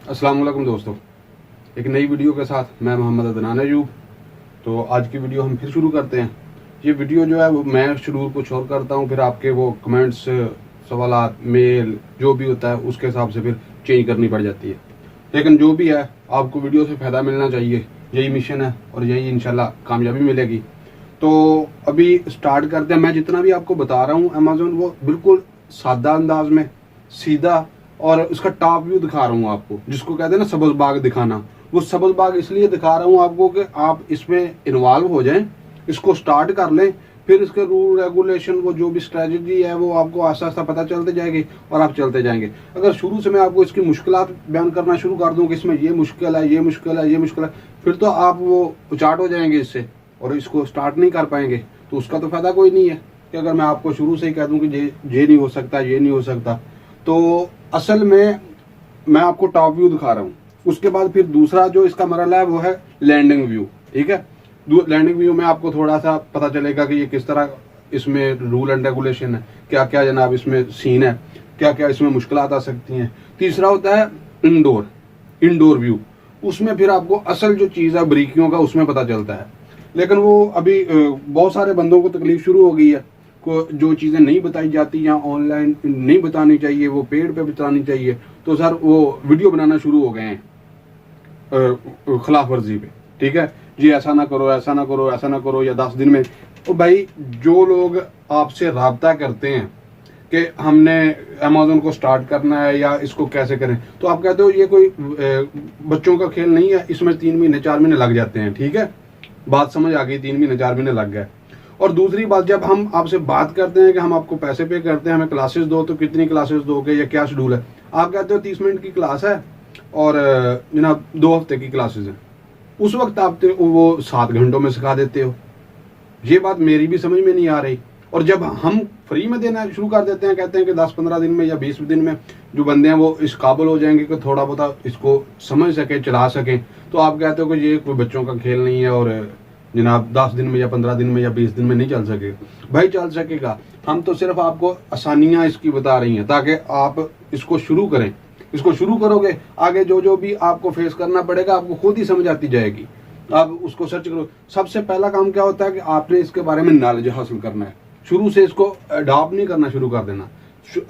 अस्सलाम वालेकुम दोस्तों, एक नई वीडियो के साथ मैं मोहम्मद अदनान अयूब। तो आज की वीडियो हम फिर शुरू करते हैं। ये वीडियो जो है वो मैं शुरू कुछ और करता हूँ, फिर आपके वो कमेंट्स, सवालात, मेल जो भी होता है उसके हिसाब से फिर चेंज करनी पड़ जाती है। लेकिन जो भी है आपको वीडियो से फ़ायदा मिलना चाहिए, यही मिशन है और यही इंशाल्लाह कामयाबी मिलेगी। तो अभी स्टार्ट करते हैं। मैं जितना भी आपको बता रहा हूँ अमेज़न वो बिल्कुल सादा अंदाज में, सीधा, और उसका टॉप व्यू दिखा रहा हूँ आपको, जिसको कहते हैं ना सबज बाग दिखाना। वो सबज बाग इसलिए दिखा रहा हूँ आपको कि आप इसमें इन्वॉल्व हो जाएं, इसको स्टार्ट कर लें, फिर इसके रूल रेगुलेशन, वो जो भी स्ट्रेटजी है वो आपको आस्ता आस्ता पता चलते जाएगी और आप चलते जाएंगे। अगर शुरू से मैं आपको इसकी मुश्किलात बयान करना शुरू कर दूं कि इसमें ये मुश्किल है, ये मुश्किल है, ये मुश्किल है, फिर तो आप वो उचाट हो जाएंगे इससे और इसको स्टार्ट नहीं कर पाएंगे। तो उसका तो फायदा कोई नहीं है कि अगर मैं आपको शुरू से ही कह दूं कि ये नहीं हो सकता, ये नहीं हो सकता। तो असल में मैं आपको टॉप व्यू दिखा रहा हूँ। उसके बाद फिर दूसरा जो इसका मरहला है वो है लैंडिंग व्यू। ठीक है, लैंडिंग व्यू में आपको थोड़ा सा पता चलेगा कि ये किस तरह इसमें रूल एंड रेगुलेशन है, क्या क्या जनाब इसमें सीन है, क्या क्या इसमें मुश्किलात आ सकती हैं। तीसरा होता है इंडोर इंडोर व्यू। उसमें फिर आपको असल जो चीज़ है बारीकियों का उसमें पता चलता है। लेकिन वो अभी बहुत सारे बंदों को तकलीफ शुरू हो गई है, को जो चीज़ें नहीं बताई जाती या ऑनलाइन नहीं बतानी चाहिए वो पेड पे बतानी चाहिए। तो सर वो वीडियो बनाना शुरू हो गए हैं खिलाफ वर्जी पे। ठीक है जी, ऐसा ना करो, ऐसा ना करो, ऐसा ना करो, या 10 दिन में। तो भाई जो लोग आपसे रब्ता करते हैं कि हमने अमेज़न को स्टार्ट करना है या इसको कैसे करें, तो आप कहते हो ये कोई बच्चों का खेल नहीं है, इसमें 3 महीने 4 महीने लग जाते हैं। ठीक है, बात समझ आ गई, 3 महीने 4 महीने लग गए। और दूसरी बात, जब हम आपसे बात करते हैं कि हम आपको पैसे पे करते हैं, हमें क्लासेस दो, तो कितनी क्लासेस दोगे या क्या शेड्यूल है, आप कहते हो 30 मिनट की क्लास है और जनाब 2 हफ्ते की क्लासेस हैं। उस वक्त आप तो वो 7 घंटों में सिखा देते हो। ये बात मेरी भी समझ में नहीं आ रही। और जब हम फ्री में देना शुरू कर देते हैं, कहते हैं कि 10-15 दिन में या 20 दिन में जो बंदे हैं वो इस काबिल हो जाएंगे कि थोड़ा बहुत इसको समझ सकें, चला सकें, तो आप कहते हो कि ये कोई बच्चों का खेल नहीं है और जनाब 10 दिन में या 15 दिन में या 20 दिन में नहीं चल सकेगा। भाई चल सकेगा। हम तो सिर्फ आपको आसानियां इसकी बता रही हैं ताकि आप इसको शुरू करें। इसको शुरू करोगे, आगे जो जो भी आपको फेस करना पड़ेगा आपको खुद ही समझ आती जाएगी। आप उसको सर्च करो। सबसे पहला काम क्या होता है कि आपने इसके बारे में नॉलेज हासिल करना है। शुरू से इसको अडॉप्ट नहीं करना शुरू कर देना।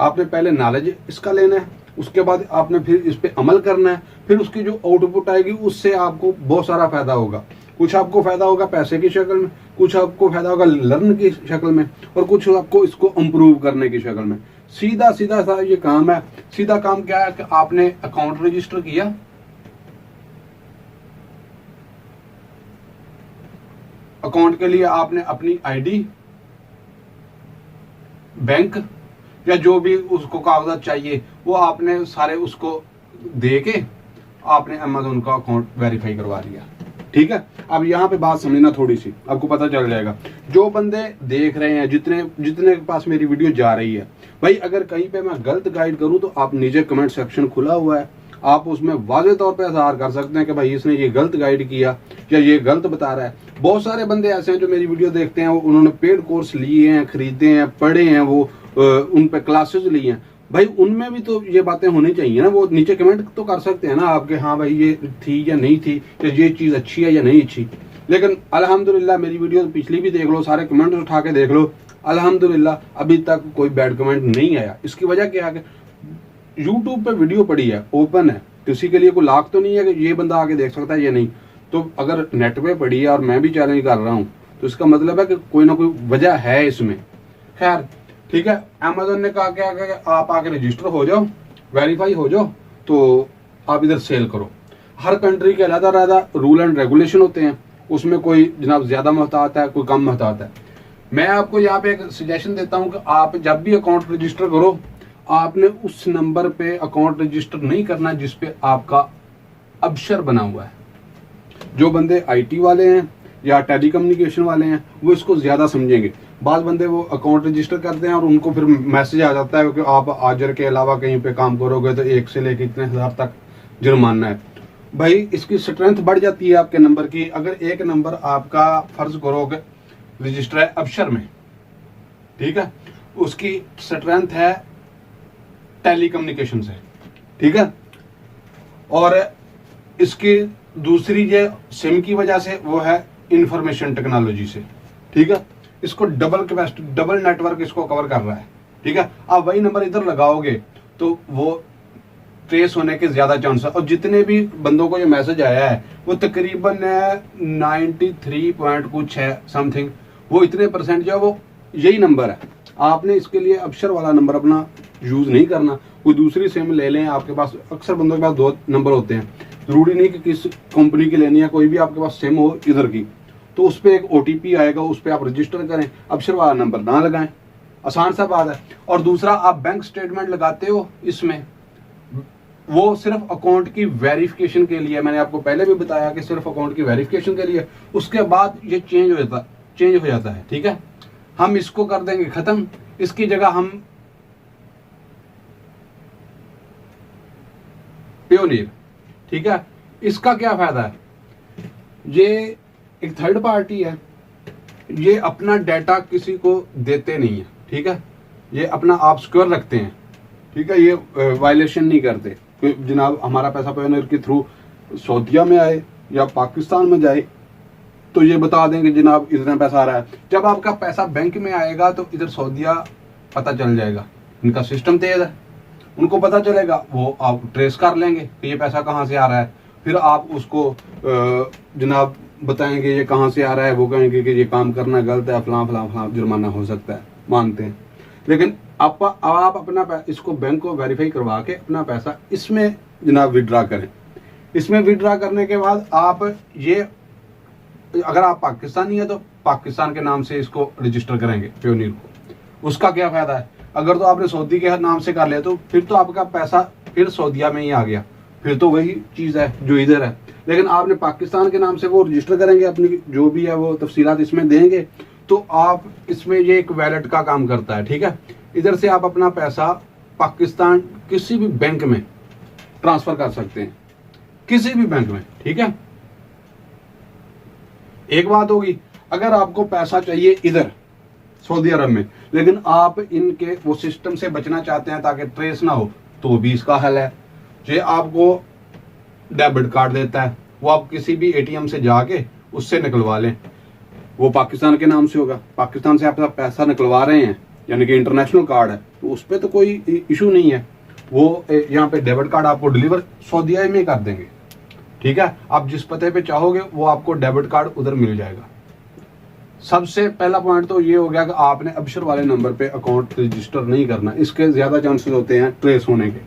आपने पहले नॉलेज इसका लेना है, उसके बाद आपने फिर इस पे अमल करना है। फिर उसकी जो आउटपुट आएगी उससे आपको बहुत सारा फायदा होगा। कुछ आपको फायदा होगा पैसे की शक्ल में, कुछ आपको फायदा होगा लर्न की शक्ल में, और कुछ आपको इसको इम्प्रूव करने की शक्ल में। सीधा सीधा सा ये काम है। सीधा काम क्या है कि आपने अकाउंट रजिस्टर किया, अकाउंट के लिए आपने अपनी आईडी, बैंक या जो भी उसको कागजात चाहिए वो आपने सारे उसको दे के आपने अमेज़न का अकाउंट वेरीफाई करवा लिया। ठीक है, अब यहाँ पे बात समझना थोड़ी सी, आपको पता चल जाएगा। जो बंदे देख रहे हैं, जितने जितने के पास मेरी वीडियो जा रही है, भाई अगर कहीं पे मैं गलत गाइड करूँ तो आप नीचे कमेंट सेक्शन खुला हुआ है, आप उसमें वाज़े तौर पे इज़हार कर सकते हैं कि भाई इसने ये गलत गाइड किया या ये गलत बता रहा है। बहुत सारे बंदे ऐसे हैं जो मेरी वीडियो देखते हैं, उन्होंने पेड कोर्स लिए हैं, खरीदे हैं, पढ़े हैं, वो उन पे क्लासेस ली हैं। भाई उनमें भी तो ये बातें होनी चाहिए ना। वो नीचे कमेंट तो कर सकते हैं ना आपके, हाँ भाई ये थी या नहीं थी, या ये चीज़ अच्छी है या नहीं अच्छी। लेकिन अल्हम्दुलिल्लाह मेरी वीडियो तो पिछली भी देख लो, सारे कमेंट उठा के देख लो, अल्हम्दुलिल्लाह अभी तक कोई बैड कमेंट नहीं आया। इसकी वजह क्या है? यूट्यूब पे वीडियो पड़ी है, ओपन है, किसी के लिए कोई लाख तो नहीं है कि ये बंदा आके देख सकता है ये नहीं। तो अगर नेट पे पड़ी है और मैं भी चैलेंज कर रहा हूँ तो इसका मतलब है कि कोई ना कोई वजह है इसमें। खैर ठीक है, अमेज़न ने कहा क्या कि आप आके रजिस्टर हो जाओ, वेरीफाई हो जाओ, तो आप इधर सेल करो। हर कंट्री के अलग अलग रूल एंड रेगुलेशन होते हैं, उसमें कोई जनाब ज़्यादा महतात है, कोई कम महतात है। मैं आपको यहाँ पे एक सजेशन देता हूँ कि आप जब भी अकाउंट रजिस्टर करो, आपने उस नंबर पे अकाउंट रजिस्टर नहीं करना जिसपे आपका अबशर बना हुआ है। जो बंदे आईटी वाले हैं या टेलीकम्युनिकेशन वाले हैं वो इसको ज़्यादा समझेंगे। बाद बंदे वो अकाउंट रजिस्टर करते हैं और उनको फिर मैसेज आ जाता है कि आप आजर के अलावा कहीं पे काम करोगे तो 1 से लेकर इतने हज़ार तक जुर्माना है। भाई इसकी स्ट्रेंथ बढ़ जाती है आपके नंबर की। अगर एक नंबर आपका फर्ज करोगे रजिस्टर है अबशर में, ठीक है, उसकी स्ट्रेंथ है टेलीकम्युनिकेशन से। ठीक है, और इसकी दूसरी जो सिम की वजह से वो है इंफॉर्मेशन टेक्नोलॉजी से, ठीक है। इसको डबल कैपेसिटी, डबल नेटवर्क इसको कवर कर रहा है, ठीक है। आप वही नंबर इधर लगाओगे तो वो ट्रेस होने के ज्यादा चांस है। और जितने भी बंदों को ये मैसेज आया है वो तकरीबन 93 पॉइंट कुछ है समथिंग, वो इतने परसेंट जो है वो यही नंबर है। आपने इसके लिए अबशर वाला नंबर अपना यूज नहीं करना, कोई दूसरी सिम ले लें। आपके पास अक्सर बंदों के पास 2 नंबर होते हैं, जरूरी नहीं कि किस कंपनी की लेनी है, कोई भी आपके पास सिम हो इधर की, तो उस पर एक OTP आएगा, उस पर आप रजिस्टर करें, अबशर वाला नंबर ना लगाएं, आसान सा बात है। और दूसरा, आप बैंक स्टेटमेंट लगाते हो इसमें, वो सिर्फ अकाउंट की वेरिफिकेशन के लिए, मैंने आपको पहले भी बताया कि सिर्फ अकाउंट की वेरिफिकेशन के लिए, उसके बाद ये चेंज हो जाता है, ठीक है। हम इसको कर देंगे खत्म, इसकी जगह हम पेयोनियर, ठीक है। इसका क्या फायदा है, ये एक थर्ड पार्टी है, ये अपना डाटा किसी को देते नहीं है, ठीक है। ये अपना आप सिक्योर रखते हैं, ठीक है। ये वायलेशन नहीं करते कि जनाब हमारा पैसा पेयोनियर के थ्रू सऊदीया में आए या पाकिस्तान में जाए तो ये बता देंगे जनाब इतना पैसा आ रहा है। जब आपका पैसा बैंक में आएगा तो इधर सऊदीया पता चल जाएगा, इनका सिस्टम तेज है, उनको पता चलेगा, वो आप ट्रेस कर लेंगे कि ये पैसा कहाँ से आ रहा है। फिर आप उसको जनाब बताएंगे ये कहाँ से आ रहा है, वो कहेंगे कि ये काम करना गलत है, फलां फलां फलां, जुर्माना हो सकता है, मानते हैं। लेकिन आप अपना इसको बैंक को वेरीफाई करवा के अपना पैसा इसमें जनाब विड्रा करें। इसमें विड्रा करने के बाद आप ये, अगर आप पाकिस्तानी है तो पाकिस्तान के नाम से इसको रजिस्टर करेंगे पेयोनियर को। उसका क्या फायदा है, अगर तो आपने सऊदी के नाम से कर लिया तो फिर तो आपका पैसा फिर सऊदीया में ही आ गया, फिर तो वही चीज़ है जो इधर है। लेकिन आपने पाकिस्तान के नाम से वो रजिस्टर करेंगे, अपनी जो भी है वो तफसीलात इसमें देंगे, तो आप इसमें ये एक वैलेट का काम करता है, ठीक है। इधर से आप अपना पैसा पाकिस्तान किसी भी बैंक में ट्रांसफर कर सकते हैं, किसी भी बैंक में, ठीक है। एक बात होगी, अगर आपको पैसा चाहिए इधर सऊदी अरब में, लेकिन आप इनके वो सिस्टम से बचना चाहते हैं ताकि ट्रेस ना हो, तो भी इसका हल है। ये आपको डेबिट कार्ड देता है, वो आप किसी भी ATM से जाके उससे निकलवा लें, वो पाकिस्तान के नाम से होगा, पाकिस्तान से आप पैसा निकलवा रहे हैं यानी कि इंटरनेशनल कार्ड है, तो उस पर तो कोई इशू नहीं है। वो यहाँ पे डेबिट कार्ड आपको डिलीवर सऊदीया में कर देंगे, ठीक है। आप जिस पते पे चाहोगे वो आपको डेबिट कार्ड उधर मिल जाएगा। सबसे पहला पॉइंट तो ये हो गया कि आपने अबशर वाले नंबर पे अकाउंट रजिस्टर नहीं करना, इसके ज्यादा चांसेस होते हैं ट्रेस होने के।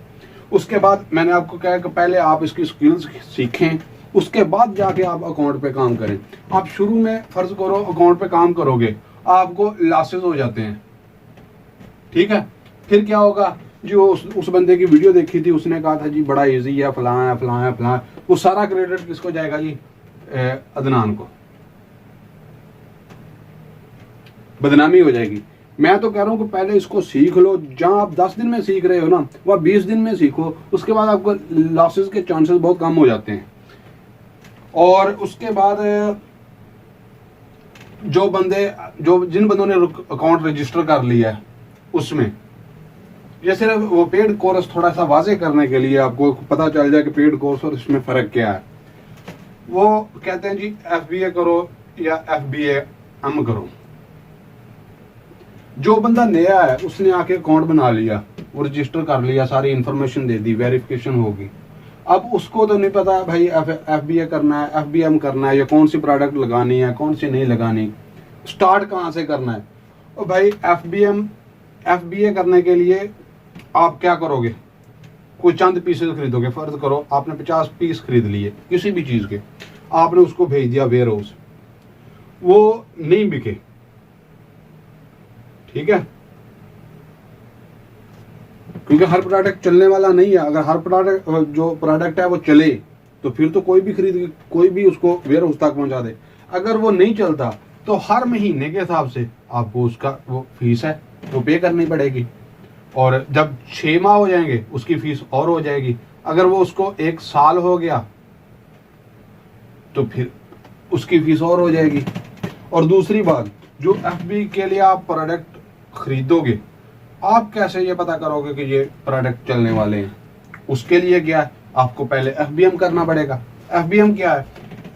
उसके बाद मैंने आपको कहा कि पहले आप इसकी स्किल्स सीखें, उसके बाद जाके आप अकाउंट पे काम करें। आप शुरू में फर्ज करो अकाउंट पे काम करोगे, आपको लॉसेस हो जाते हैं, ठीक है। फिर क्या होगा, जो उस बंदे की वीडियो देखी थी उसने कहा था जी बड़ा इजी है, फलां है फलां है फलां, वो सारा क्रेडिट किसको जाएगा जी, अदनान को, बदनामी हो जाएगी। मैं तो कह रहा हूँ कि पहले इसको सीख लो, जहां आप 10 दिन में सीख रहे हो ना वह 20 दिन में सीखो, उसके बाद आपको लॉसेस के चांसेस बहुत कम हो जाते हैं। और उसके बाद जिन बंदों ने अकाउंट रजिस्टर कर लिया है उसमें ये सिर्फ वो पेड कोर्स थोड़ा सा वाजे करने के लिए आपको पता चल जाए कि पेड कोर्स और इसमें फर्क क्या है। वो कहते हैं जी FBA करो या FBAM करो। जो बंदा नया है उसने आके अकाउंट बना लिया, वो रजिस्टर कर लिया, सारी इंफॉर्मेशन दे दी, वेरिफिकेशन होगी। अब उसको तो नहीं पता भाई FBA करना है, FBM करना है, या कौन सी प्रोडक्ट लगानी है, कौन सी नहीं लगानी, स्टार्ट कहाँ से करना है। और भाई FBA करने के लिए आप क्या करोगे, कोई चंद पीसेस खरीदोगे, फर्ज करो आपने 50 पीस खरीद लिए किसी भी चीज के, आपने उसको भेज दिया वेयर हाउस, वो नहीं बिके, ठीक है, क्योंकि हर प्रोडक्ट चलने वाला नहीं है। अगर हर प्रोडक्ट जो प्रोडक्ट है वो चले तो फिर तो कोई भी खरीद, कोई भी उसको वेयर हाउस तक पहुंचा दे। अगर वो नहीं चलता तो हर महीने के हिसाब से आपको उसका वो फीस है वो पे करनी पड़ेगी, और जब 6 माह हो जाएंगे उसकी फीस और हो जाएगी। अगर वो उसको 1 साल हो गया तो फिर उसकी फीस और हो जाएगी। और दूसरी बात, जो FB के लिए आप प्रोडक्ट खरीदोगे, आप कैसे ये पता करोगे कि ये प्रोडक्ट चलने वाले हैं, उसके लिए क्या आपको पहले FBM करना पड़ेगा। FBM क्या है?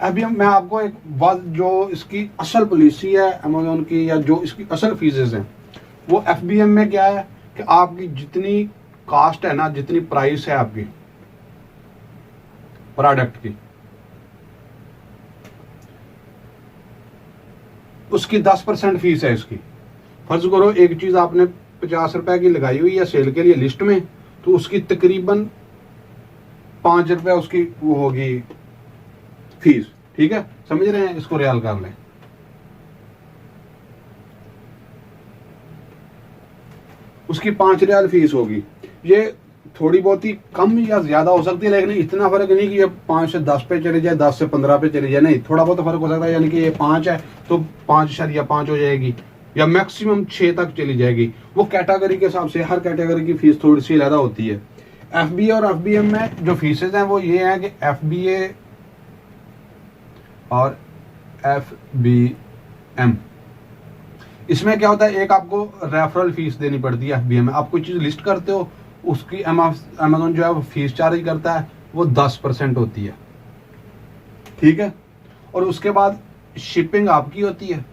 FBM मैं आपको एक बात, जो इसकी असल पॉलिसी है अमेजोन की, या जो इसकी असल फीसेस हैं, वो FBM में क्या है कि आपकी जितनी कास्ट है ना, जितनी प्राइस है आपकी प्रोडक्ट की, उसकी 10% फीस है इसकी। फर्ज करो एक चीज आपने 50 रुपए की लगाई हुई है सेल के लिए लिस्ट में, तो उसकी तकरीबन 5 रुपए उसकी वो होगी फीस। ठीक है, समझ रहे हैं? इसको रियाल कर लें। उसकी 5 रियाल फीस होगी। ये थोड़ी बहुत ही कम या ज्यादा हो सकती है, लेकिन इतना फर्क नहीं कि ये 5 से 10 पे चले जाए, 10 से 15 पे चले जाए, नहीं, थोड़ा बहुत फर्क हो सकता है। यानी कि ये 5 है तो 5.5 हो जाएगी, या मैक्सिमम 6 तक चली जाएगी। वो कैटेगरी के हिसाब से, हर कैटेगरी की फीस थोड़ी सी ज्यादा होती है। FBA और FBM में जो फीसेज हैं वो ये हैं कि FBA और FBM, इसमें क्या होता है, एक आपको रेफरल फीस देनी पड़ती है। FBM में आप कोई चीज लिस्ट करते हो, उसकी अमेजोन जो है वो फीस चार्ज करता है, वो 10% होती है। ठीक है, और उसके बाद शिपिंग आपकी होती है।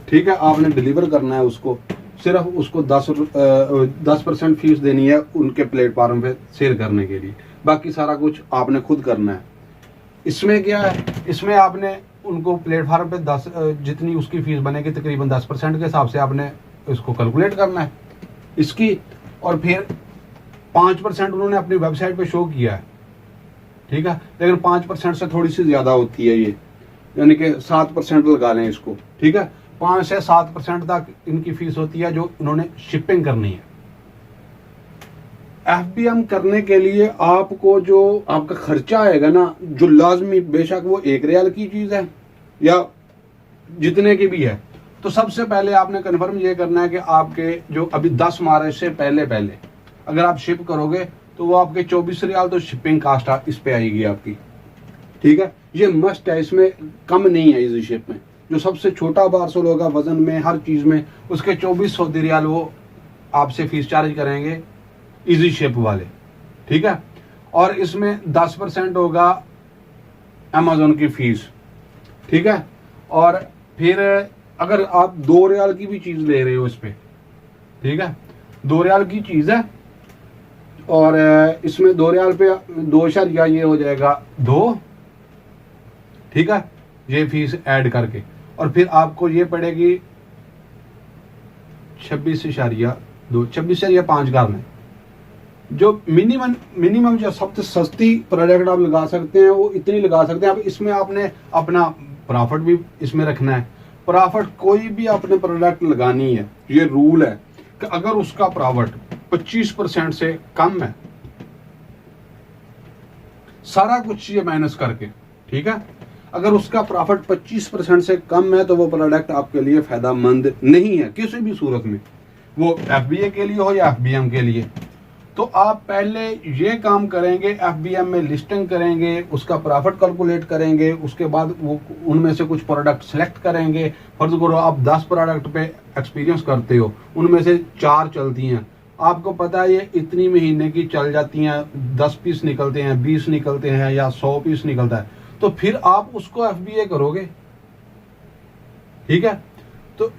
ठीक है, आपने डिलीवर करना है उसको, सिर्फ उसको 10% फीस देनी है उनके प्लेटफॉर्म पे सेल करने के लिए, बाकी सारा कुछ आपने खुद करना है। इसमें क्या है, इसमें आपने उनको प्लेटफॉर्म पे 10 जितनी उसकी फीस बनेगी तकरीबन 10% के हिसाब से आपने इसको कैलकुलेट करना है इसकी, और फिर 5% उन्होंने अपनी वेबसाइट पे शो किया है। ठीक है, लेकिन 5% से थोड़ी सी ज्यादा होती है ये, यानी कि 7% लगा लें इसको। ठीक है, 5 से 7% तक इनकी फीस होती है जो उन्होंने शिपिंग करनी है। FBM करने के लिए आपको जो आपका खर्चा आएगा ना, जो लाजमी, बेशक वो 1 रियाल की चीज है या जितने की भी है, तो सबसे पहले आपने कन्फर्म ये करना है कि आपके जो अभी 10 मार्च से पहले अगर आप शिप करोगे तो वो आपके 24 रियाल तो शिपिंग कास्ट इस पे आएगी आपकी। ठीक है, ये मस्ट है, इसमें कम नहीं है इजी शिप में। जो सबसे छोटा पार्सल होगा वजन में, हर चीज में, उसके 24 सऊदी रियाल वो आपसे फीस चार्ज करेंगे इजी शिप वाले। ठीक है, और इसमें 10% होगा अमेजोन की फीस। ठीक है, और फिर अगर आप 2 रियाल की भी चीज ले रहे हो इस पे, ठीक है, 2 रियाल की चीज है, और इसमें 2 रियाल पे 2 ये हो जाएगा 2। ठीक है, ये फीस ऐड करके, और फिर आपको ये पड़ेगी 26.5 कर लें। जो मिनिमम जो सबसे सस्ती प्रोडक्ट आप लगा सकते हैं वो इतनी लगा सकते हैं। अब इसमें आपने अपना प्रॉफिट भी इसमें रखना है। प्रॉफिट कोई भी आपने प्रोडक्ट लगानी है, ये रूल है कि अगर उसका प्रॉफिट 25% से कम है, सारा कुछ ये माइनस करके, ठीक है, अगर उसका प्रॉफिट 25% से कम है तो वो प्रोडक्ट आपके लिए फायदेमंद नहीं है किसी भी सूरत में, वो FBA के लिए हो या FBM के लिए। तो आप पहले ये काम करेंगे, FBM में लिस्टिंग करेंगे, उसका प्रॉफिट कैलकुलेट करेंगे, उसके बाद वो उनमें से कुछ प्रोडक्ट सेलेक्ट करेंगे। फर्ज करो आप 10 प्रोडक्ट पे एक्सपीरियंस करते हो, उनमें से 4 चलती हैं, आपको पता है ये इतनी महीने की चल जाती हैं, 10 पीस निकलते हैं, 20 निकलते हैं या 100 पीस निकलता है, तो फिर आप उसको FBA करोगे। ठीक है, तो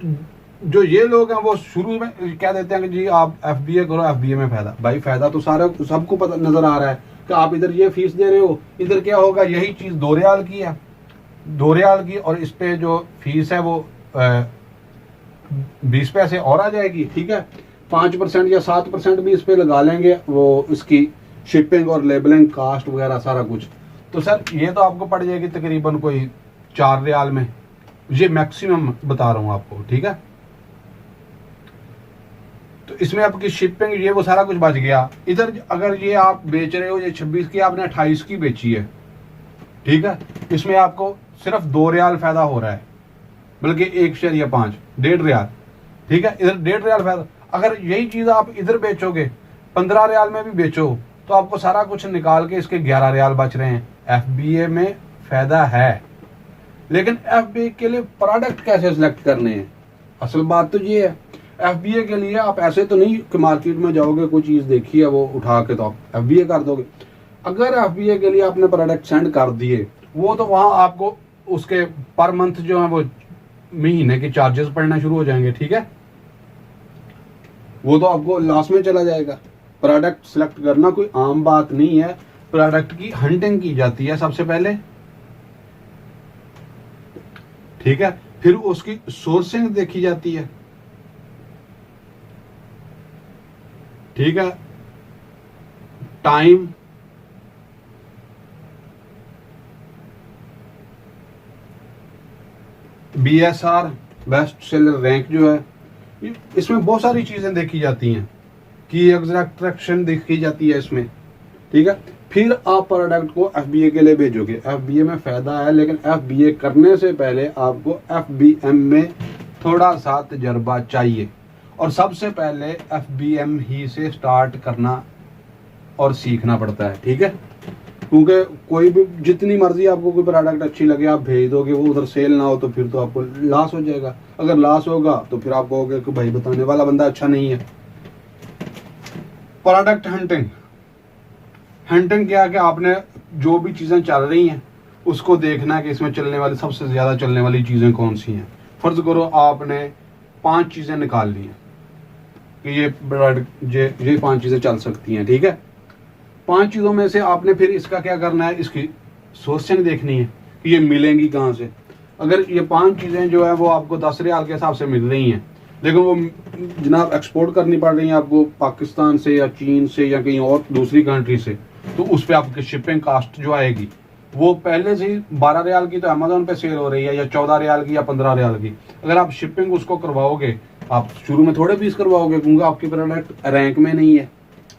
जो ये लोग हैं वो शुरू में क्या देते हैं कि जी आप FBA करो, FBA में फायदा। भाई फायदा तो सारा सबको पता नजर आ रहा है कि आप इधर ये फीस दे रहे हो, इधर क्या होगा, यही चीज 2 रियाल की है, 2 रियाल की, और इस पे जो फीस है वो 20 पैसे और आ जाएगी। ठीक है, 5% या 7% भी इस पे लगा लेंगे, वो इसकी शिपिंग और लेबलिंग कास्ट वगैरह सारा कुछ, तो सर ये तो आपको पड़ जाएगी तकरीबन कोई 4 रियाल में। ये मैक्सिमम बता रहा हूं आपको। ठीक है, तो इसमें आपकी शिपिंग ये वो सारा कुछ बच गया। इधर अगर ये आप बेच रहे हो, ये 26 की आपने 28 की बेची है, ठीक है, इसमें आपको सिर्फ 2 रियाल फायदा हो रहा है, बल्कि 1.5 1.5 रियाल। ठीक है, इधर 1.5 रियाल फायदा। अगर यही चीज आप इधर बेचोगे, 15 रियाल में भी बेचो, तो आपको सारा कुछ निकाल के इसके 11 रियाल बच रहे हैं। FBA में फायदा है, लेकिन FBA के लिए प्रोडक्ट कैसे सिलेक्ट करने हैं, असल बात तो ये है। FBA के लिए आप ऐसे तो नहीं कि मार्केट में जाओगे, कोई चीज़ देखी है वो उठा के तो आप FBA कर दोगे। अगर FBA के लिए आपने प्रोडक्ट सेंड कर दिए, वो तो वहाँ आपको उसके पर मंथ जो है वो महीने के चार्जेस पड़ना शुरू हो जाएंगे, ठीक है। वो तो आपको लॉस में चला जाएगा। प्रोडक्ट सिलेक्ट करना कोई आम बात नहीं है। प्रोडक्ट की हंटिंग की जाती है सबसे पहले, ठीक है, फिर उसकी सोर्सिंग देखी जाती है, ठीक है, time, BSR best seller rank जो है, इसमें बहुत सारी चीजें देखी जाती हैं, की एग्जैक्ट्रैक्शन देखी जाती है इसमें, ठीक है। फिर आप प्रोडक्ट को FBA के लिए भेजोगे। FBA में फायदा है, लेकिन FBA करने से पहले आपको FBM में थोड़ा सा तजर्बा चाहिए, और सबसे पहले FBM ही से स्टार्ट करना और सीखना पड़ता है, ठीक है। क्योंकि कोई भी जितनी मर्जी आपको कोई प्रोडक्ट अच्छी लगे आप भेज दोगे, वो उधर सेल ना हो तो फिर तो आपको लॉस हो जाएगा। अगर लॉस होगा तो फिर आप कहोगे कि भाई बताने वाला बंदा अच्छा नहीं है। प्रोडक्ट हंटिंग, हंटिंग क्या है कि आपने जो भी चीज़ें चल रही हैं उसको देखना है कि इसमें चलने वाली सबसे ज़्यादा चलने वाली चीज़ें कौन सी हैं। फर्ज करो आपने 5 चीज़ें निकाल ली हैं कि ये प्रोडक्ट ये 5 चीज़ें चल सकती हैं, ठीक है। 5 चीज़ों में से आपने फिर इसका क्या करना है, इसकी सोर्सिंग देखनी है कि ये मिलेंगी कहाँ से। अगर ये 5 चीज़ें जो है वो आपको 10 रियाल के हिसाब से मिल रही हैं, लेकिन वो जनाब एक्सपोर्ट करनी पड़ रही है आपको पाकिस्तान से या चीन से या कहीं और दूसरी कंट्री से, तो उस पर आपकी शिपिंग कास्ट जो आएगी वो पहले से ही 12 रियाल की तो अमेजोन पे सेल हो रही है, या 14 रियाल की या 15 रियाल की। अगर आप शिपिंग उसको करवाओगे, आप शुरू में थोड़े पीस करवाओगे क्योंकि आपकी प्रोडक्ट रैंक में नहीं है।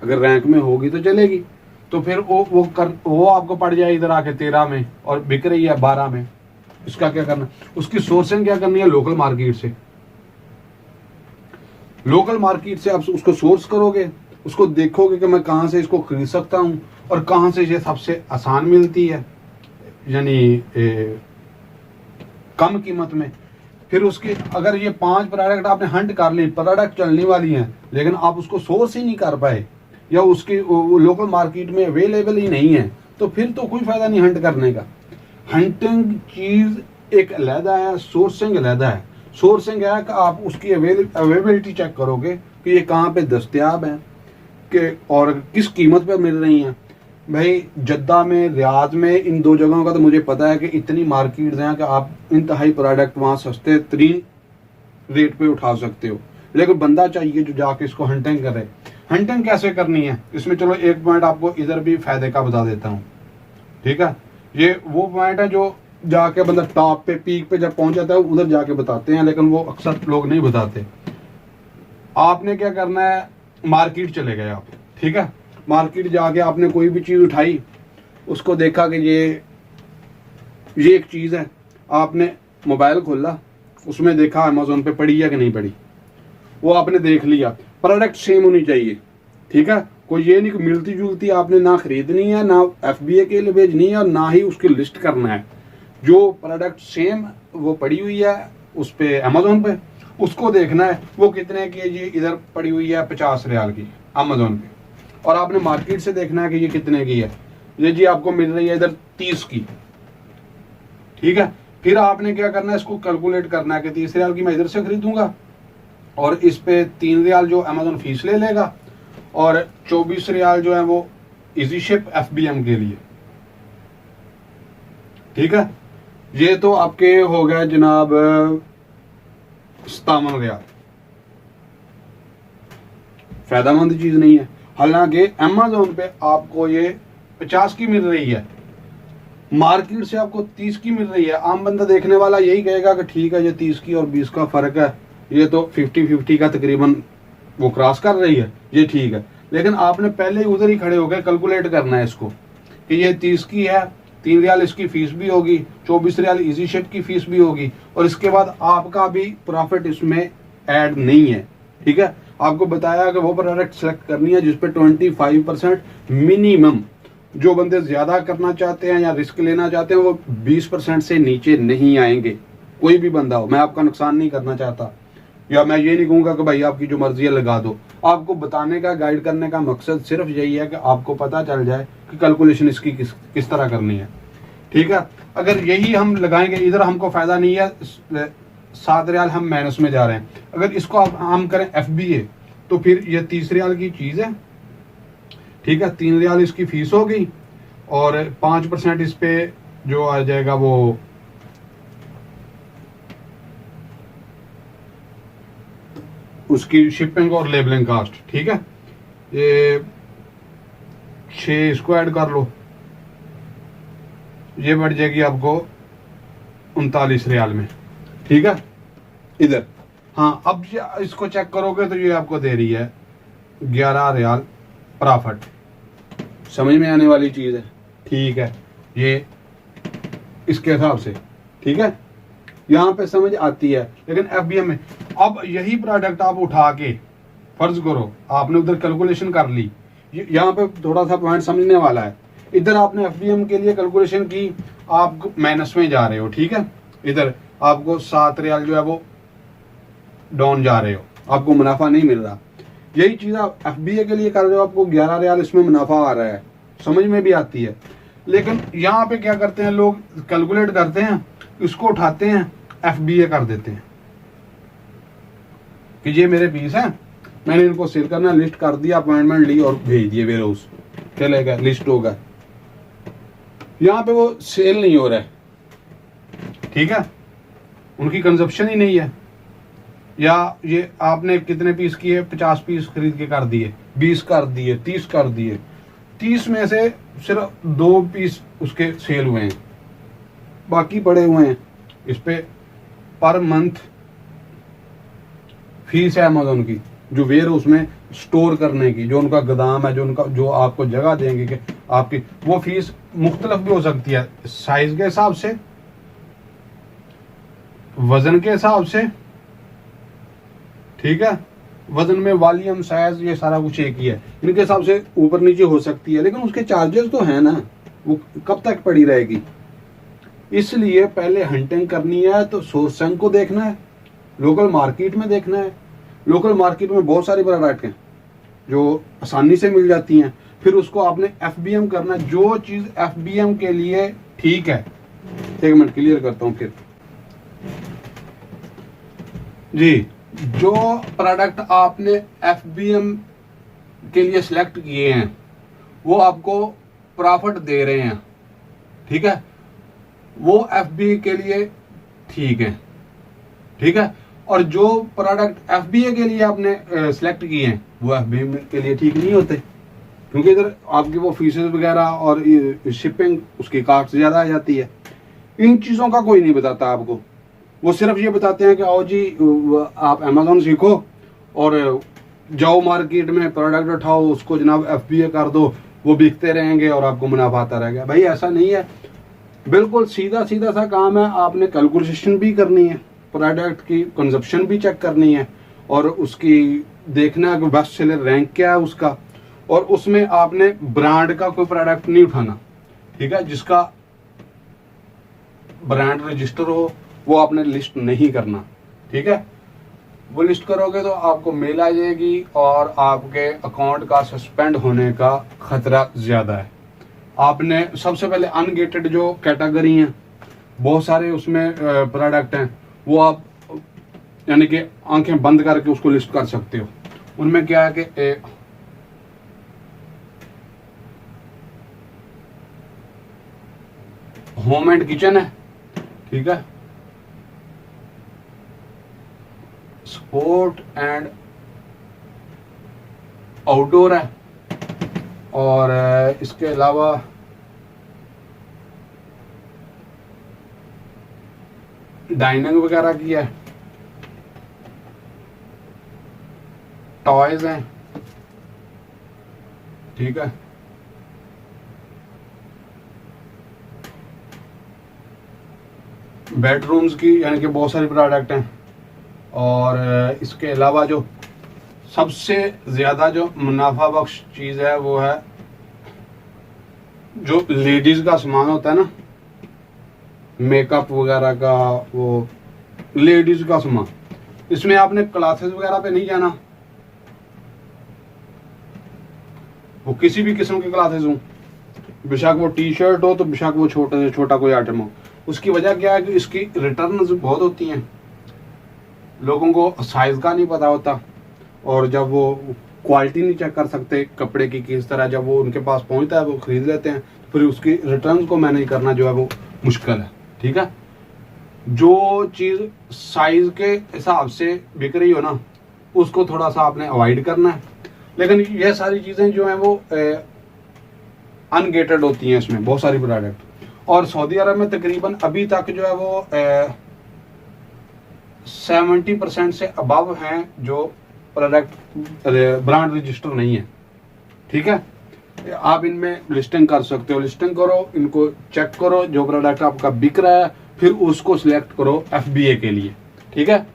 अगर रैंक में होगी तो चलेगी, तो फिर वो आपको पड़ जाए इधर आके 13 में और बिक रही है 12 में। इसका क्या करना, उसकी सोर्सिंग क्या करनी है, लोकल मार्केट से। लोकल मार्केट से आप उसको सोर्स करोगे, उसको देखोगे कि मैं कहाँ से इसको खरीद सकता हूँ और कहाँ से ये सबसे आसान मिलती है, यानी कम कीमत में। फिर उसके अगर ये 5 प्रोडक्ट आपने हंट कर ली, प्रोडक्ट चलने वाली हैं, लेकिन आप उसको सोर्स ही नहीं कर पाए या उसकी लोकल मार्केट में अवेलेबल ही नहीं है, तो फिर तो कोई फायदा नहीं हंट करने का। हंटिंग चीज एक अलहदा है, सोर्सिंग अलहदा है। सोर्सिंग है कि आप उसकी अवेलेबिलिटी चेक करोगे कि ये कहाँ पे दस्तयाब है कि और किस कीमत पे मिल रही हैं। भाई जद्दा में, रियाद में, इन 2 जगहों का तो मुझे पता है कि इतनी मार्केट्स हैं कि आप इंतहाई प्रोडक्ट वहाँ सस्ते तरीन रेट पे उठा सकते हो, लेकिन बंदा चाहिए जो जाके इसको हंटिंग करे। हंटिंग कैसे करनी है, इसमें चलो एक पॉइंट आपको इधर भी फायदे का बता देता हूँ, ठीक है। ये वो पॉइंट है जो जाके बंदा टॉप पे, पीक पे जब पहुंच जाता है उधर जाके बताते हैं, लेकिन वो अक्सर लोग नहीं बताते। आपने क्या करना है, मार्केट चले गए आप, ठीक है। मार्केट जाके आपने कोई भी चीज़ उठाई, उसको देखा कि ये एक चीज़ है, आपने मोबाइल खोला, उसमें देखा अमेजोन पे पड़ी है कि नहीं पड़ी, वो आपने देख लिया। प्रोडक्ट सेम होनी चाहिए, ठीक है। कोई ये नहीं कि मिलती जुलती आपने ना खरीदनी है, ना FBA के लिए भेजनी है, और ना ही उसकी लिस्ट करना है। जो प्रोडक्ट सेम वो पड़ी हुई है उस पे अमेजोन पे, उसको देखना है वो कितने की है। ये इधर पड़ी हुई है 50 रियाल की अमेजोन पे, और आपने मार्केट से देखना है कि ये कितने की है। ये जी आपको मिल रही है इधर 30 की, ठीक है। फिर आपने क्या करना है, इसको कैलकुलेट करना है कि 30 रियाल की मैं इधर से खरीदूंगा और इस पे 3 रियाल जो अमेजोन फीस ले लेगा, और 24 रियाल जो है वो इजी शिप FBM के लिए, ठीक है। ये तो आपके हो गए जनाब 57 रियाल। फायदेमंद चीज नहीं है। हालांकि अमेजोन पे आपको ये 50 की मिल रही है, मार्केट से आपको 30 की मिल रही है। आम बंदा देखने वाला यही कहेगा कि ठीक है, ये 30 की और 20 का फर्क है, ये तो 50-50 का तकरीबन वो क्रॉस कर रही है, ये ठीक है। लेकिन आपने पहले ही उधर ही खड़े होकर कैलकुलेट करना है इसको कि ये 30 की है, 3 रियाल इसकी फीस भी होगी, 24 रियाल इजी शिप की फीस भी होगी, और इसके बाद आपका भी प्रॉफिट इसमें ऐड नहीं है, ठीक है। आपको बताया कि वो प्रोडक्ट सेलेक्ट करनी है जिसपे 25% मिनिमम, जो बंदे ज्यादा करना चाहते हैं या रिस्क लेना चाहते हैं वो 20% से नीचे नहीं आएंगे। कोई भी बंदा हो, मैं आपका नुकसान नहीं करना चाहता, या मैं ये नहीं कहूँगा कि भाई आपकी जो मर्जी है लगा दो। आपको बताने का, गाइड करने का मकसद सिर्फ यही है कि आपको पता चल जाए कि कैलकुलेशन इसकी किस तरह करनी है। ठीक है, अगर यही हम लगाएंगे, इधर हमको फ़ायदा नहीं है, 7 रियाल हम माइनस में जा रहे हैं। अगर इसको हम करें FBA तो फिर ये 30 रियाल की चीज़ है। ठीक है, 3 रियाल इसकी फीस हो गई और 5% इस पे जो आ जाएगा वो उसकी शिपिंग और लेबलिंग कास्ट। ठीक है, ये 6 इसको ऐड कर लो, ये बढ़ जाएगी आपको 39 रियाल में। ठीक है, इधर हाँ, अब इसको चेक करोगे तो ये आपको दे रही है 11 रियाल प्रॉफिट। समझ में आने वाली चीज़ है। ठीक है, ये इसके हिसाब से ठीक है, यहाँ पे समझ आती है। लेकिन FBM में अब यही प्रोडक्ट आप उठा के फर्ज करो आपने उधर कैलकुलेशन कर ली, यहाँ पे थोड़ा सा पॉइंट समझने वाला है। इधर आपने FBM के लिए कैलकुलेशन की, आप माइनस में जा रहे हो। ठीक है, इधर आपको 7 रियाल जो है वो डाउन जा रहे हो, आपको मुनाफा नहीं मिल रहा। यही चीज़ आप FBA के लिए कर रहे हो, आपको 11 रियाल इसमें मुनाफा आ रहा है, समझ में भी आती है। लेकिन यहाँ पे क्या करते हैं लोग, कैलकुलेट करते हैं, इसको उठाते हैं FBA कर देते हैं कि ये मेरे पीस हैं, मैंने इनको सेल करना, लिस्ट कर दिया, अपॉइंटमेंट ली और भेज दिए वेयर हाउस, चलेगा, लिस्ट होगा। यहाँ पे वो सेल नहीं हो रहा है। ठीक है, उनकी कंजप्शन ही नहीं है। या ये आपने कितने पीस किए, 50 पीस खरीद के कर दिए, 20 कर दिए, 30 कर दिए, 30 में से सिर्फ 2 पीस उसके सेल हुए हैं, बाकी पड़े हुए हैं। इस पे पर मंथ फीस है अमेज़न की, जो वेयर उसमें स्टोर करने की, जो उनका गोदाम है, जो आपको जगह देंगे कि आपकी वो फीस मुख्तलिफ भी हो सकती है, साइज के हिसाब से, वजन के हिसाब से। ठीक है, वजन में वॉल्यूम, साइज, ये सारा कुछ एक ही है, इनके हिसाब से ऊपर नीचे हो सकती है, लेकिन उसके चार्जेस तो है ना, वो कब तक पड़ी रहेगी। इसलिए पहले हंटिंग करनी है तो सोर्सिंग को देखना है, लोकल मार्केट में देखना है। लोकल मार्केट में बहुत सारी प्रोडक्ट हैं जो आसानी से मिल जाती हैं, फिर उसको आपने FBM करना, जो चीज़ FBM के लिए ठीक है। 1 मिनट क्लियर करता हूँ फिर जी। जो प्रोडक्ट आपने FBM के लिए सिलेक्ट किए हैं वो आपको प्रॉफिट दे रहे हैं, ठीक है, वो FBA के लिए ठीक है। ठीक है, और जो प्रोडक्ट FBA के लिए आपने सिलेक्ट किए हैं वो FBA के लिए ठीक नहीं होते, क्योंकि इधर आपकी वो फीसेस वगैरह और शिपिंग उसकी कास्ट ज़्यादा आ जाती है। इन चीज़ों का कोई नहीं बताता आपको, वो सिर्फ ये बताते हैं कि आओ जी आप अमेज़न सीखो और जाओ मार्केट में प्रोडक्ट उठाओ, उसको जनाब FBA कर दो, वो बिकते रहेंगे और आपको मुनाफा आता रहेगा। भाई ऐसा नहीं है, बिल्कुल सीधा सीधा सा काम है। आपने कैलकुलेशन भी करनी है, प्रोडक्ट की कंजप्शन भी चेक करनी है, और उसकी देखना है कि बेस्ट सेलर रैंक क्या है उसका, और उसमें आपने ब्रांड का कोई प्रोडक्ट नहीं उठाना। ठीक है, जिसका ब्रांड रजिस्टर हो वो आपने लिस्ट नहीं करना। ठीक है, वो लिस्ट करोगे तो आपको मेल आ जाएगी और आपके अकाउंट का सस्पेंड होने का खतरा ज़्यादा है। आपने सबसे पहले अनगेटेड जो कैटेगरी हैं, बहुत सारे उसमें प्रोडक्ट हैं, वो आप यानी कि आंखें बंद करके उसको लिस्ट कर सकते हो। उनमें क्या है कि होम एंड किचन है, ठीक है, स्पोर्ट एंड आउटडोर है, और इसके अलावा डाइनिंग वगैरह की है, टॉयज हैं, ठीक है, बेडरूम्स की यानी कि बहुत सारी प्रोडक्ट हैं। और इसके अलावा जो सबसे ज़्यादा जो मुनाफा बख्श चीज़ है वो है जो लेडीज़ का सामान होता है ना, मेकअप वगैरह का, वो लेडीज़ का सामान, इसमें आपने क्लासेस वगैरह पे नहीं जाना, वो किसी भी किस्म की क्लासेस हो, बेशक वो टी शर्ट हो तो बेशक वो छोटा से छोटा कोई आइटम हो। उसकी वजह क्या है कि इसकी रिटर्न बहुत होती हैं, लोगों को साइज का नहीं पता होता, और जब वो क्वालिटी नहीं चेक कर सकते कपड़े की किस तरह, जब वो उनके पास पहुंचता है वो खरीद लेते हैं, फिर उसकी रिटर्न को मैनेज करना जो है वो मुश्किल है। ठीक है, जो चीज़ साइज के हिसाब से बिक रही हो ना, उसको थोड़ा सा आपने अवॉइड करना है। लेकिन ये सारी चीज़ें जो हैं वो अनगेटेड होती हैं, इसमें बहुत सारी प्रोडक्ट। और सऊदी अरब में तकरीबन अभी तक जो है वो 70% से अबव हैं जो प्रोडक्ट ब्रांड रजिस्टर नहीं है। ठीक है, आप इनमें लिस्टिंग कर सकते हो, लिस्टिंग करो, इनको चेक करो, जो प्रोडक्ट आपका बिक रहा है फिर उसको सिलेक्ट करो FBA के लिए। ठीक है,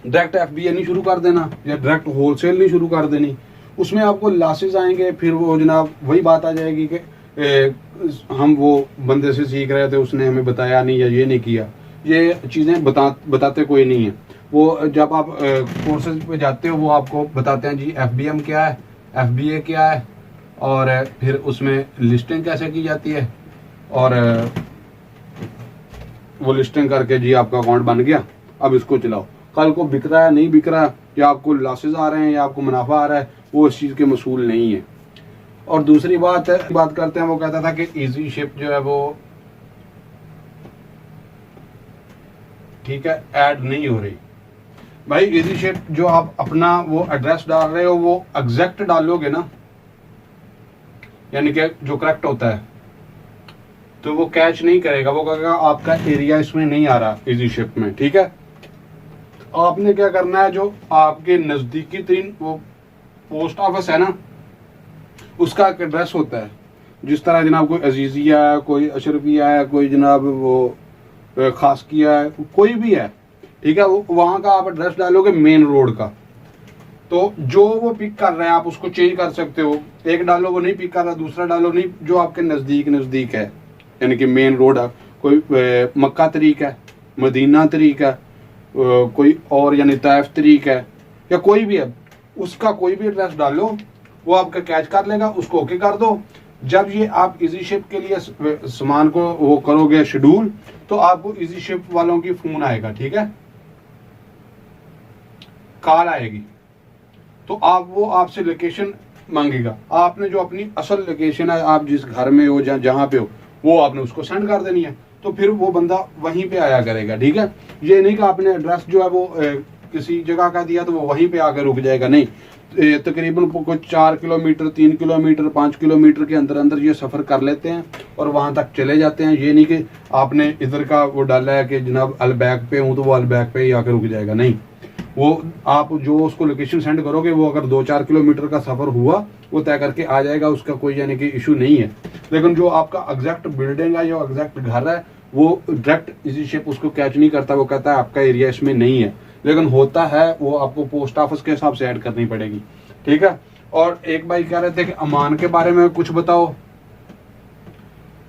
डायरेक्ट FBA नहीं शुरू कर देना या डायरेक्ट होलसेल नहीं शुरू कर देनी, उसमें आपको लॉसेस आएंगे। फिर वो जनाब वही बात आ जाएगी कि हम वो बंदे से सीख रहे थे, उसने हमें बताया नहीं या ये नहीं किया। ये चीज़ें बताते कोई नहीं है। वो जब आप कोर्सेज पे जाते हो वो आपको बताते हैं जी FBM क्या है, FBA क्या है, और फिर उसमें लिस्टिंग कैसे की जाती है, और वो लिस्टिंग करके जी आपका अकाउंट बन गया, अब इसको चलाओ। कल को बिक रहा है नहीं बिक रहा, या आपको लॉसेज आ रहे हैं या आपको मुनाफा आ रहा है, वो इस चीज़ के मसूल नहीं है। और दूसरी बात करते हैं, वो कहता था कि इजी शिप जो है वो ठीक है ऐड नहीं हो रही। भाई इजी शिप जो आप अपना वो एड्रेस डाल रहे हो वो एग्जैक्ट डालोगे ना, यानी कि जो करेक्ट होता है, तो वो कैच नहीं करेगा, वो कहेगा आपका एरिया इसमें नहीं आ रहा इजी शिप में। ठीक है, आपने क्या करना है, जो आपके नज़दीकी तरीन वो पोस्ट ऑफिस है ना, उसका एक एड्रेस होता है। जिस तरह जनाब कोई अजीजिया है, कोई अशरफिया है, कोई जनाब वो खासकिया है, कोई भी है, ठीक है, वो वहाँ का आप एड्रेस डालोगे मेन रोड का, तो जो वो पिक कर रहे हैं आप उसको चेंज कर सकते हो। एक डालो वो नहीं पिक कर रहा, दूसरा डालो नहीं, जो आपके नज़दीक है, यानी कि मेन रोड है, कोई मक्का तरीक है, मदीना तरीक है, कोई और यानी तैफ तरीक है, या कोई भी है, उसका कोई भी एड्रेस डालो, वो आपका कैच कर लेगा, उसको ओके कर दो। जब ये आप इजी शिप के लिए सामान को वो करोगे शेड्यूल, तो आपको इजी शिप वालों की फोन आएगा। ठीक है, कॉल आएगी, तो आप वो आपसे लोकेशन मांगेगा, आपने जो अपनी असल लोकेशन है, आप जिस घर में हो जहाँ पे हो, वो आपने उसको सेंड कर देनी है, तो फिर वो बंदा वहीं पे आया करेगा। ठीक है, ये नहीं कि आपने एड्रेस जो है वो किसी जगह का दिया तो वो वहीं पे आकर रुक जाएगा, नहीं। तकरीबन कुछ 4 किलोमीटर 3 किलोमीटर 5 किलोमीटर के अंदर अंदर ये सफ़र कर लेते हैं और वहाँ तक चले जाते हैं। ये नहीं कि आपने इधर का वो डाला है कि जनाब अलबैक पे हूँ तो वो अलबैक पे ही आकर रुक जाएगा, नहीं। वो आप जो उसको लोकेशन सेंड करोगे, वो अगर 2-4 किलोमीटर का सफ़र हुआ वो तय करके आ जाएगा, उसका कोई यानी कि इशू नहीं है। लेकिन जो आपका एग्जैक्ट बिल्डिंग है, जो एग्जैक्ट घर है, वो डायरेक्ट इजी शिप उसको कैच नहीं करता, वो कहता है आपका एरिया इसमें नहीं है। लेकिन होता है वो आपको पोस्ट ऑफिस के हिसाब से ऐड करनी पड़ेगी। ठीक है, और एक भाई कह रहे थे कि अमान के बारे में कुछ बताओ,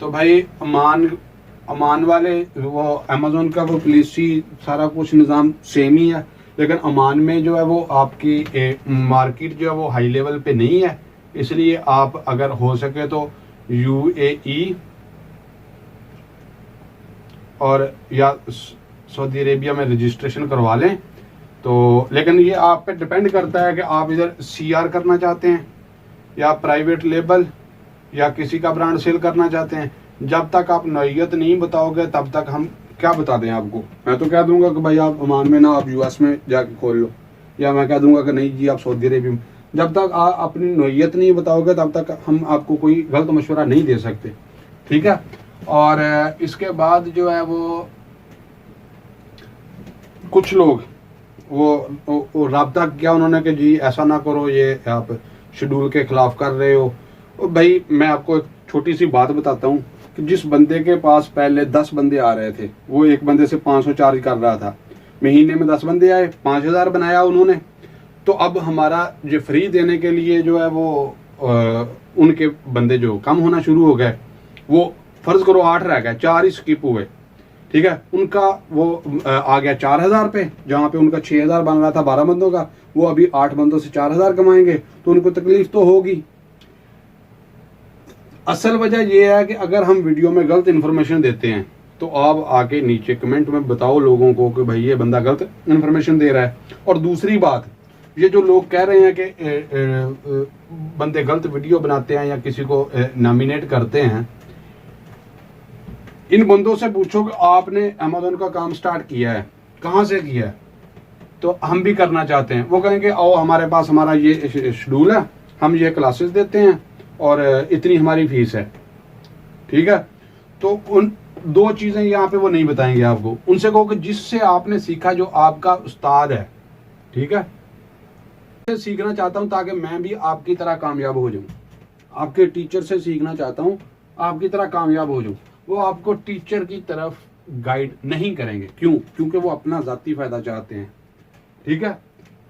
तो भाई अमान वाले वो अमेजोन का वो पॉलिसी सारा कुछ निज़ाम सेम ही है, लेकिन अमान में जो है वो आपकी मार्केट जो है वो हाई लेवल पे नहीं है, इसलिए आप अगर हो सके तो UAE और या सऊदी अरेबिया में रजिस्ट्रेशन करवा लें। तो लेकिन ये आप पे डिपेंड करता है कि आप इधर CR करना चाहते हैं या प्राइवेट लेबल या किसी का ब्रांड सेल करना चाहते हैं। जब तक आप नौयत नहीं बताओगे तब तक हम क्या बता दें आपको। मैं तो कह दूंगा कि भाई आप ओमान में ना, आप US में जाके खोल लो, या मैं कह दूंगा कि नहीं जी आप सऊदी अरेबिया में। जब तक आप अपनी नौयत नहीं बताओगे तब तक हम आपको कोई गलत मशवरा नहीं दे सकते। ठीक है, और इसके बाद जो है वो कुछ लोग वो राब्ता किया उन्होंने कि जी ऐसा ना करो, ये आप शेड्यूल के खिलाफ कर रहे हो। भाई मैं आपको एक छोटी सी बात बताता हूँ कि जिस बंदे के पास पहले 10 बंदे आ रहे थे, वो एक बंदे से 500 चार्ज कर रहा था, महीने में 10 बंदे आए, 5000 बनाया उन्होंने। तो अब हमारा जो फ्री देने के लिए जो है वो उनके बंदे जो कम होना शुरू हो गए, वो फर्ज करो 8 रह गए, 4 ही स्किप हुए। ठीक है, उनका वो आ गया 4,000 पे, जहां पे उनका 6,000 बन रहा था 12 बंदों का, वो अभी 8 बंदों से 4,000 कमाएंगे, तो उनको तकलीफ तो होगी। असल वजह यह है कि अगर हम वीडियो में गलत इन्फॉर्मेशन देते हैं तो आप आके नीचे कमेंट में बताओ लोगों को कि भाई ये बंदा गलत इन्फॉर्मेशन दे रहा है। और दूसरी बात, ये जो लोग कह रहे हैं कि बंदे गलत वीडियो बनाते हैं या किसी को नॉमिनेट करते हैं, इन बंदों से पूछो कि आपने अमेज़न का काम स्टार्ट किया है, कहाँ से किया है, तो हम भी करना चाहते हैं। वो कहेंगे आओ हमारे पास, हमारा ये शेड्यूल है, हम ये क्लासेस देते हैं और इतनी हमारी फीस है, ठीक है। तो उन दो चीजें यहाँ पे वो नहीं बताएंगे आपको। उनसे कहो कि जिससे आपने सीखा, जो आपका उस्ताद है, ठीक है, सीखना चाहता हूं ताकि मैं भी आपकी तरह कामयाब हो जाऊं। आपके टीचर से सीखना चाहता हूं, आपकी तरह कामयाब हो जाऊं। वो आपको टीचर की तरफ गाइड नहीं करेंगे। क्यों? क्योंकि वो अपना जाती फायदा चाहते हैं, ठीक है।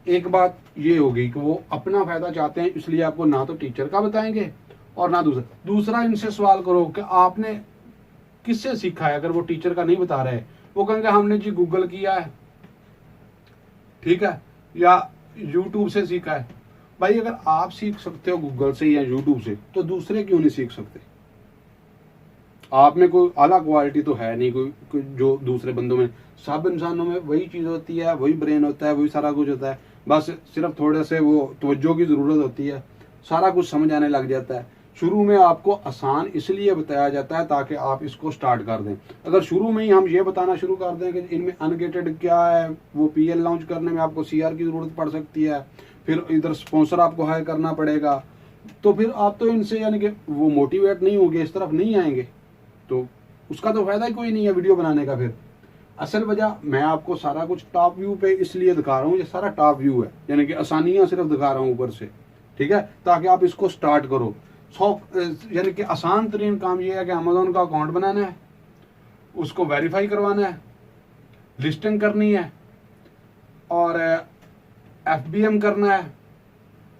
एक बात ये होगी कि वो अपना फायदा चाहते हैं, इसलिए आपको ना तो टीचर का बताएंगे और ना दूसरा इनसे सवाल करो कि आपने किससे सीखा है। अगर वो टीचर का नहीं बता रहे, वो कहेंगे हमने जी गूगल किया है, ठीक है, या यूट्यूब से सीखा है। भाई अगर आप सीख सकते हो गूगल से या यूट्यूब से, तो दूसरे क्यों नहीं सीख सकते? आप में कोई आला क्वालिटी तो है नहीं कोई जो दूसरे बंदों में। सब इंसानों में वही चीज होती है, वही ब्रेन होता है, वही सारा कुछ होता है, बस सिर्फ थोड़े से वो तवज्जो की जरूरत होती है, सारा कुछ समझ आने लग जाता है। शुरू में आपको आसान इसलिए बताया जाता है ताकि आप इसको स्टार्ट कर दें। अगर शुरू में ही हम ये बताना शुरू कर दें कि इनमें अनगेटेड क्या है, वो पीएल लॉन्च करने में आपको सीआर की जरूरत पड़ सकती है, फिर इधर स्पॉन्सर आपको हायर करना पड़ेगा, तो फिर आप तो इनसे यानी कि वो मोटिवेट नहीं होंगे, इस तरफ नहीं आएंगे, तो उसका तो फायदा ही कोई नहीं है वीडियो बनाने का। फिर असल वजह मैं आपको सारा कुछ टॉप व्यू पे इसलिए दिखा रहा हूँ, ये सारा टॉप व्यू है, यानी कि आसानियां सिर्फ दिखा रहा हूँ ऊपर से, ठीक है, ताकि आप इसको स्टार्ट करो। यानी कि आसान तरीन काम ये है कि अमेज़न का अकाउंट बनाना है, उसको वेरीफाई करवाना है, लिस्टिंग करनी है और एफबीएम करना है।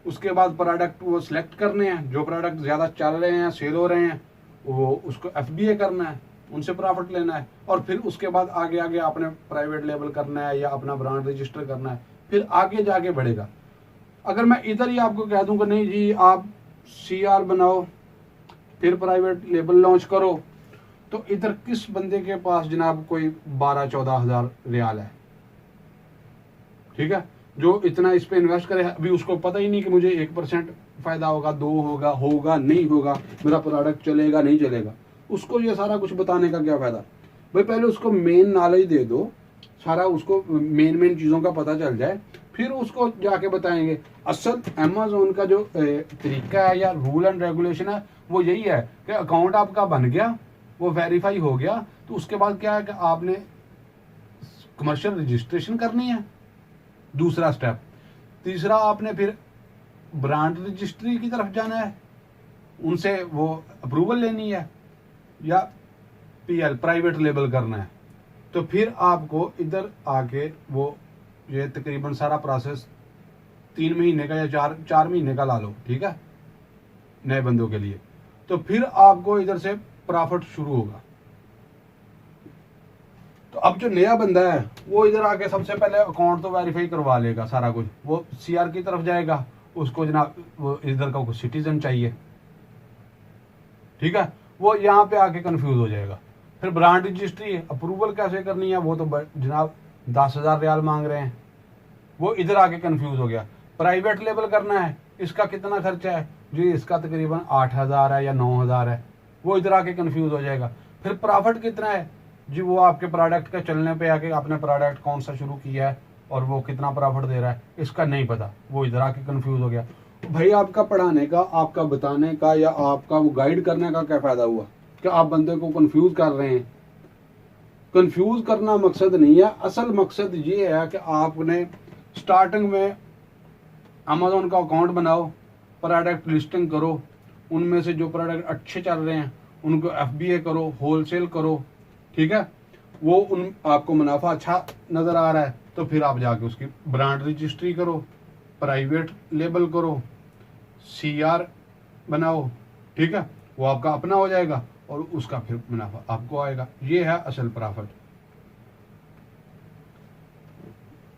उसके बाद प्रोडक्ट वो सिलेक्ट करने हैं, जो प्रोडक्ट ज़्यादा चल रहे हैं, सेल हो रहे हैं, वो उसको एफबीए करना है, उनसे प्रॉफिट लेना है। और फिर उसके बाद आगे आगे आपने प्राइवेट लेबल करना है या अपना ब्रांड रजिस्टर करना है, फिर आगे जाके बढ़ेगा। अगर मैं इधर ही आपको कह दूं कि नहीं जी आप सीआर बनाओ फिर प्राइवेट लेबल लॉन्च करो, तो इधर किस बंदे के पास जनाब कोई 12-14 हज़ार रियाल है, ठीक है, जो इतना इस पे इन्वेस्ट करे। अभी उसको पता ही नहीं कि मुझे 1% फायदा होगा, 2 होगा नहीं होगा, मेरा प्रोडक्ट चलेगा नहीं चलेगा। उसको ये सारा कुछ बताने का क्या फायदा? भाई पहले उसको मेन नॉलेज दे दो, सारा उसको मेन चीज़ों का पता चल जाए, फिर उसको जाके बताएंगे। असल अमेज़न का जो तरीका है या रूल एंड रेगुलेशन है वो यही है कि अकाउंट आपका बन गया, वो वेरीफाई हो गया, तो उसके बाद क्या है कि आपने कमर्शियल रजिस्ट्रेशन करनी है, दूसरा स्टेप। तीसरा आपने फिर ब्रांड रजिस्ट्री की तरफ जाना है, उनसे वो अप्रूवल लेनी है, या पीएल प्राइवेट लेबल करना है। तो फिर आपको इधर आके वो ये तकरीबन सारा प्रोसेस 3 महीने का या 4 महीने का ला लो, ठीक है, नए बंदों के लिए। तो फिर आपको इधर से प्रॉफिट शुरू होगा। तो अब जो नया बंदा है वो इधर आके सबसे पहले अकाउंट तो वेरीफाई करवा लेगा, सारा कुछ, वो सीआर की तरफ जाएगा, उसको जनाब वो इधर का सिटीजन चाहिए, ठीक है, वो यहाँ पे आके कंफ्यूज हो जाएगा। फिर ब्रांड रजिस्ट्री अप्रूवल कैसे करनी है, वो तो जनाब 10,000 रियाल मांग रहे हैं, वो इधर आके कंफ्यूज हो गया। प्राइवेट लेबल करना है, इसका कितना खर्चा है जी, इसका तकरीबन 8,000 है या 9,000 है, वो इधर आके कंफ्यूज हो जाएगा। फिर प्रॉफिट कितना है जी, वो आपके प्रोडक्ट के चलने पे आके आपने प्रोडक्ट कौन सा शुरू किया है और वो कितना प्रॉफिट दे रहा है, इसका नहीं पता, वो इधर आके कंफ्यूज हो गया। भाई आपका पढ़ाने का, आपका बताने का या आपका वो गाइड करने का क्या फायदा हुआ कि आप बंदे को कंफ्यूज कर रहे हैं? कंफ्यूज करना मकसद नहीं है, असल मकसद ये है कि आपने स्टार्टिंग में अमेज़न का अकाउंट बनाओ, प्रोडक्ट लिस्टिंग करो, उनमें से जो प्रोडक्ट अच्छे चल रहे हैं उनको एफबीए करो, होलसेल करो, ठीक है, वो उन आपको मुनाफा अच्छा नज़र आ रहा है तो फिर आप जाके उसकी ब्रांड रजिस्ट्री करो, प्राइवेट लेबल करो, सीआर बनाओ, ठीक है, वो आपका अपना हो जाएगा और उसका फिर मुनाफा आपको आएगा। ये है असल प्रॉफिट।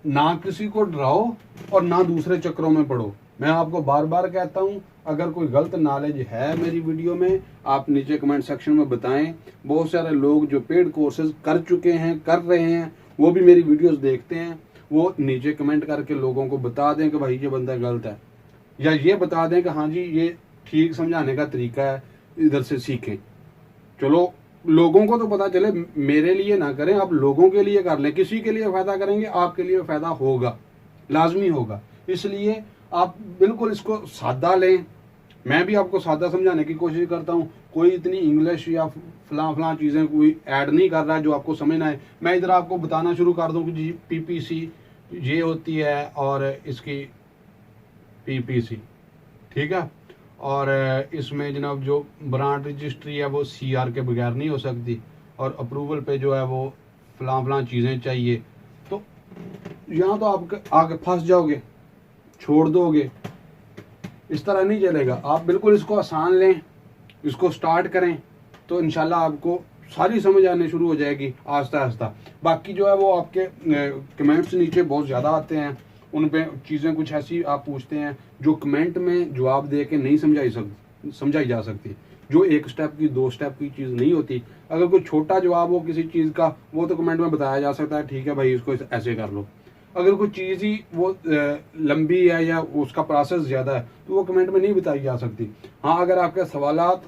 ना किसी को डराओ और ना दूसरे चक्रों में पड़ो। मैं आपको बार बार कहता हूँ, अगर कोई गलत नॉलेज है मेरी वीडियो में, आप नीचे कमेंट सेक्शन में बताएं। बहुत सारे लोग जो पेड कोर्सेज कर चुके हैं, कर रहे हैं, वो भी मेरी वीडियोस देखते हैं, वो नीचे कमेंट करके लोगों को बता दें कि भाई ये बंदा गलत है, या ये बता दें कि हाँ जी ये ठीक समझाने का तरीका है, इधर से सीखें। चलो लोगों को तो पता चले, मेरे लिए ना करें, आप लोगों के लिए कर लें। किसी के लिए फायदा करेंगे, आपके लिए फायदा होगा, लाजमी होगा। इसलिए आप बिल्कुल इसको सादा लें। मैं भी आपको सादा समझाने की कोशिश करता हूँ, कोई इतनी इंग्लिश या फलां चीज़ें कोई ऐड नहीं कर रहा है जो आपको समझना है। मैं इधर आपको बताना शुरू कर दूँ कि जी PPC ये होती है और इसकी PPC, ठीक है। और इसमें जनाब जो ब्रांड रजिस्ट्री है वो CR के बगैर नहीं हो सकती, और अप्रूवल पे जो है वो फलां चीज़ें चाहिए। तो यहाँ तो आप आगे फंस जाओगे, छोड़ दोगे, इस तरह नहीं चलेगा। आप बिल्कुल इसको आसान लें, इसको स्टार्ट करें, तो इंशाल्लाह आपको सारी समझ आने शुरू हो जाएगी आहिस्ता आहिस्ता। बाकी जो है वो आपके कमेंट्स नीचे बहुत ज़्यादा आते हैं, उन पे चीज़ें कुछ ऐसी आप पूछते हैं जो कमेंट में जवाब दे के नहीं समझाई जा सकती, जो 1 स्टेप की 2 स्टेप की चीज़ नहीं होती। अगर कोई छोटा जवाब हो किसी चीज़ का, वो तो कमेंट में बताया जा सकता है, ठीक है भाई इसको ऐसे कर लो। अगर कोई चीज़ ही वो लंबी है या उसका प्रोसेस ज़्यादा है, तो वो कमेंट में नहीं बताई जा सकती। हाँ, अगर आपके सवालात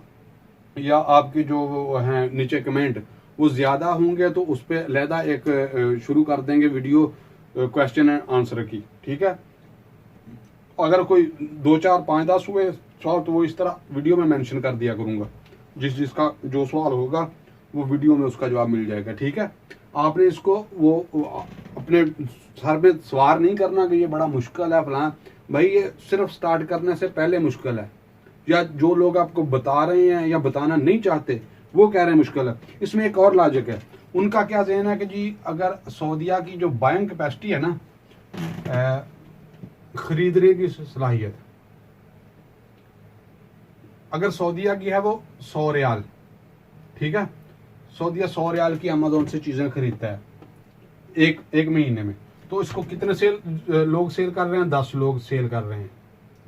या आपके जो वो हैं नीचे कमेंट वो ज़्यादा होंगे, तो उस पर अलहदा एक शुरू कर देंगे वीडियो क्वेश्चन एंड आंसर की, ठीक है। अगर कोई 2 4 5 10 हुए सवाल, तो वो इस तरह वीडियो में मेंशन कर दिया करूँगा, जिसका जो सवाल होगा वो वीडियो में उसका जवाब मिल जाएगा, ठीक है। आपने इसको वो अपने सर पे सवार नहीं करना कि ये बड़ा मुश्किल है फलां। भाई ये सिर्फ स्टार्ट करने से पहले मुश्किल है, या जो लोग आपको बता रहे हैं या बताना नहीं चाहते वो कह रहे हैं मुश्किल है। इसमें एक और लॉजिक है, उनका क्या जहन है कि जी अगर सऊदीया की जो बाइंग कैपेसिटी है ना, खरीदने की सलाहियत, अगर सऊदीया की है वो 100 रियाल, ठीक है, सऊदीया 100 रियाल की अमेज़न से चीज़ें खरीदता है एक महीने में, तो इसको कितने लोग सेल कर रहे हैं? 10 लोग सेल कर रहे हैं।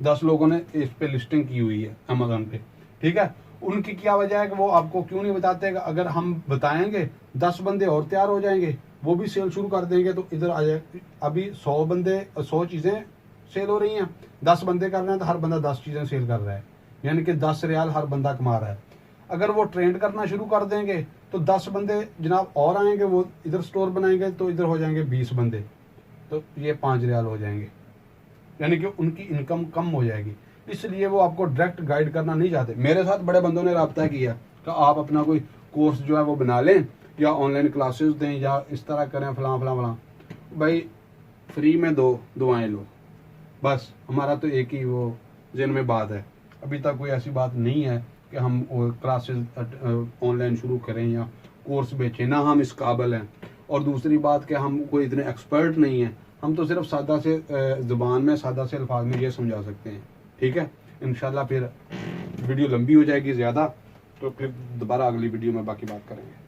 10 लोगों ने इस पे लिस्टिंग की हुई है अमेज़न पे, ठीक है। उनकी क्या वजह है कि वो आपको क्यों नहीं बताते? अगर हम बताएंगे 10 बंदे और तैयार हो जाएंगे, वो भी सेल शुरू कर देंगे, तो इधर आ जाए। अभी 100 चीज़ें सेल हो रही हैं, 10 बंदे कर रहे हैं, तो हर बंदा 10 चीज़ें सेल कर रहा है, यानी कि 10 रियाल हर बंदा कमा रहा है। अगर वो ट्रेंड करना शुरू कर देंगे तो 10 बंदे जनाब और आएंगे, वो इधर स्टोर बनाएंगे, तो इधर हो जाएंगे 20 बंदे, तो ये 5 रियाल हो जाएंगे, यानी कि उनकी इनकम कम हो जाएगी। इसलिए वो आपको डायरेक्ट गाइड करना नहीं चाहते। मेरे साथ बड़े बंदों ने रब्ता किया कि आप अपना कोई कोर्स जो है वो बना लें, या ऑनलाइन क्लासेस दें, या इस तरह करें फलां फलां फलां। भाई फ्री में दो दुआएं लो, बस। हमारा तो एक ही वो जिन में बात है, अभी तक कोई ऐसी बात नहीं है कि हम क्लासेस ऑनलाइन शुरू करें या कोर्स बेचें, ना हम इस काबिल हैं। और दूसरी बात कि हम कोई इतने एक्सपर्ट नहीं हैं, हम तो सिर्फ सादा से ज़ुबान में सादा से अल्फाज में ये समझा सकते हैं, ठीक है। इंशाल्लाह फिर वीडियो लंबी हो जाएगी ज़्यादा, तो फिर दोबारा अगली वीडियो में बाकी बात करेंगे।